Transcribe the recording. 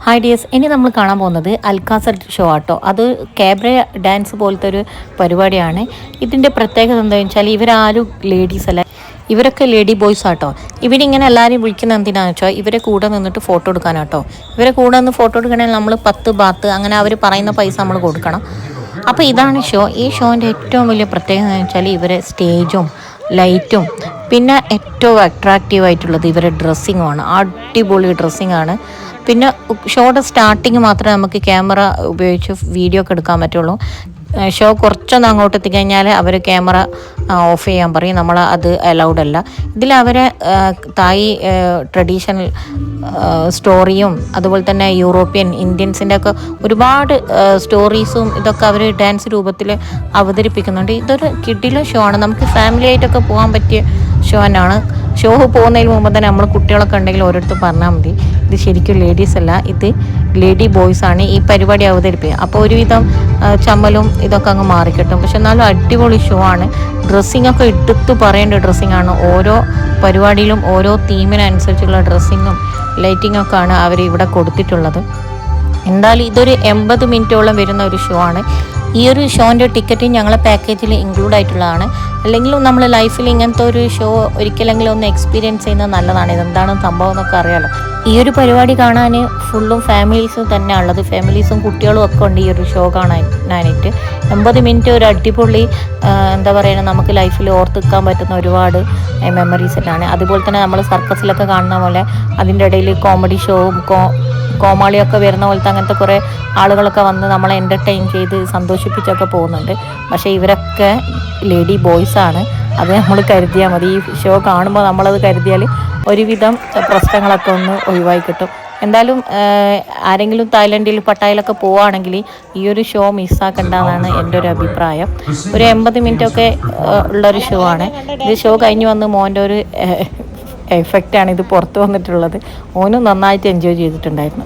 Hi dears, ഇനി നമ്മൾ കാണാൻ പോകുന്നത് അൽക്കാസർ ഷോ ആട്ടോ. അത് കാബ്ര ഡാൻസ് പോലത്തെ ഒരു പരിപാടിയാണ്. ഇതിൻ്റെ പ്രത്യേകത എന്താണെന്ന് വെച്ചാൽ ഇവരാരും ലേഡീസ് അല്ല, ഇവരൊക്കെ ലേഡി ബോയ്സ് ആട്ടോ. ഇവരിങ്ങനെ എല്ലാവരും വിളിക്കുന്ന എന്തിനാണെന്ന് വെച്ചാൽ ഇവരെ കൂടെ നിന്നിട്ട് ഫോട്ടോ എടുക്കാനാട്ടോ. ഇവരെ കൂടെ നിന്ന് ഫോട്ടോ എടുക്കണമെങ്കിൽ നമ്മൾ 10 ബാത്ത് അങ്ങനെ അവർ പറയുന്ന പൈസ നമ്മൾ കൊടുക്കണം. അപ്പോൾ ഇതാണ് ഷോ. ഈ ഷോൻ്റെ ഏറ്റവും വലിയ പ്രത്യേകത എന്ന് വെച്ചാൽ ഇവരെ സ്റ്റേജും ലൈറ്റും പിന്നെ ഏറ്റവും അട്രാക്റ്റീവ് ആയിട്ടുള്ളത് ഇവരുടെ ഡ്രസ്സിങ്ങുമാണ്. അടിപൊളി ഡ്രസ്സിങ്ങാണ്. പിന്നെ ഷോയുടെ സ്റ്റാർട്ടിങ് മാത്രമേ നമുക്ക് ക്യാമറ ഉപയോഗിച്ച് വീഡിയോ ഒക്കെ എടുക്കാൻ പറ്റുള്ളൂ. ഷോ കുറച്ചൊന്ന് അങ്ങോട്ട് എത്തിക്കഴിഞ്ഞാൽ അവർ ക്യാമറ ഓഫ് ചെയ്യാൻ പറയും. നമ്മൾ അത് അലൗഡ് അല്ല. ഇതിൽ അവരെ തായ് ട്രഡീഷണൽ സ്റ്റോറിയും അതുപോലെ തന്നെ യൂറോപ്യൻ ഇന്ത്യൻസിൻ്റെ ഒക്കെ ഒരുപാട് സ്റ്റോറീസും ഇതൊക്കെ അവർ ഡാൻസ് രൂപത്തിൽ അവതരിപ്പിക്കുന്നുണ്ട്. ഇതൊരു കിഡിലെ ഷോ ആണ്. നമുക്ക് ഫാമിലി ആയിട്ടൊക്കെ പോകാൻ പറ്റിയ ഷോ തന്നെയാണ്. ഷോ പോകുന്നതിന് മുമ്പ് തന്നെ നമ്മൾ കുട്ടികളൊക്കെ ഉണ്ടെങ്കിൽ ഓരോരുത്തർ പറഞ്ഞാൽ മതി ഇത് ശരിക്കും ലേഡീസ് അല്ല, ഇത് ലേഡി ബോയ്സ് ആണ് ഈ പരിപാടി അവതരിപ്പിക്കുക. അപ്പോൾ ഒരുവിധം ചമ്മലും ഇതൊക്കെ അങ്ങ് മാറിക്കിട്ടും. പക്ഷെ എന്നാലും അടിപൊളി ഷോ ആണ്. ഡ്രസ്സിങ്ങൊക്കെ ഒക്കെ എടുത്തു പറയേണ്ട ഡ്രസ്സിങ്ങാണ്. ഓരോ പരിപാടിയിലും ഓരോ തീമിനനുസരിച്ചുള്ള ഡ്രസ്സിങ്ങും ലൈറ്റിങ്ങൊക്കെ ആണ് അവർ ഇവിടെ കൊടുത്തിട്ടുള്ളത്. എന്തായാലും ഇതൊരു 80 മിനിറ്റോളം വരുന്ന ഒരു ഷോ ആണ്. ഈ ഒരു ഷോൻ്റെ ടിക്കറ്റ് ഞങ്ങളെ പാക്കേജിൽ ഇൻക്ലൂഡ് ആയിട്ടുള്ളതാണ്. അല്ലെങ്കിലും നമ്മൾ ലൈഫിൽ ഇങ്ങനത്തെ ഒരു ഷോ ഒരിക്കലെങ്കിലും ഒന്ന് എക്സ്പീരിയൻസ് ചെയ്യുന്നത് നല്ലതാണ്. ഇതെന്താണ് സംഭവം എന്നൊക്കെ അറിയാമല്ലോ. ഈ ഒരു പരിപാടി കാണാൻ ഫുള്ളും ഫാമിലീസ് തന്നെയാണ് ഉള്ളത്. ഫാമിലീസും കുട്ടികളും ഒക്കെ ഉണ്ട് ഈ ഒരു ഷോ കാണാനായിട്ട്. 80 മിനിറ്റ് ഒരു അടിപൊളി എന്താ പറയുക, നമുക്ക് ലൈഫിൽ ഓർത്തിക്കാൻ പറ്റുന്ന ഒരുപാട് മെമ്മറീസ് തന്നെയാണ്. അതുപോലെ തന്നെ നമ്മൾ സർക്കസിലൊക്കെ കാണുന്ന പോലെ അതിൻ്റെ ഇടയിൽ കോമഡി ഷോവും കോമാളിയൊക്കെ വരുന്ന പോലത്തെ അങ്ങനത്തെ കുറേ ആളുകളൊക്കെ വന്ന് നമ്മളെ എൻ്റർടൈൻ ചെയ്ത് സന്തോഷിപ്പിച്ചൊക്കെ പോകുന്നുണ്ട്. പക്ഷേ ഇവരൊക്കെ ലേഡി ബോയ്സാണ്. അത് നമ്മൾ കരുതിയാൽ മതി. ഈ ഷോ കാണുമ്പോൾ നമ്മളത് കരുതിയാൽ ഒരുവിധം പ്രശ്നങ്ങളൊക്കെ ഒന്ന് ഒഴിവായി കിട്ടും. എന്തായാലും ആരെങ്കിലും തായ്ലൻഡിൽ പട്ടായയിലൊക്കെ പോവുകയാണെങ്കിൽ ഈ ഒരു ഷോ മിസ്സാക്കണ്ടെന്നാണ് എൻ്റെ ഒരു അഭിപ്രായം. ഒരു 80 മിനിറ്റൊക്കെ ഉള്ളൊരു ഷോ ആണ്. ഇത് ഷോ കഴിഞ്ഞ് വന്ന് മോൻ്റെ ഒരു എഫക്റ്റാണ് ഇത് പുറത്ത് വന്നിട്ടുള്ളത്. ഓനും നന്നായിട്ട് എൻജോയ് ചെയ്തിട്ടുണ്ടായിരുന്നു.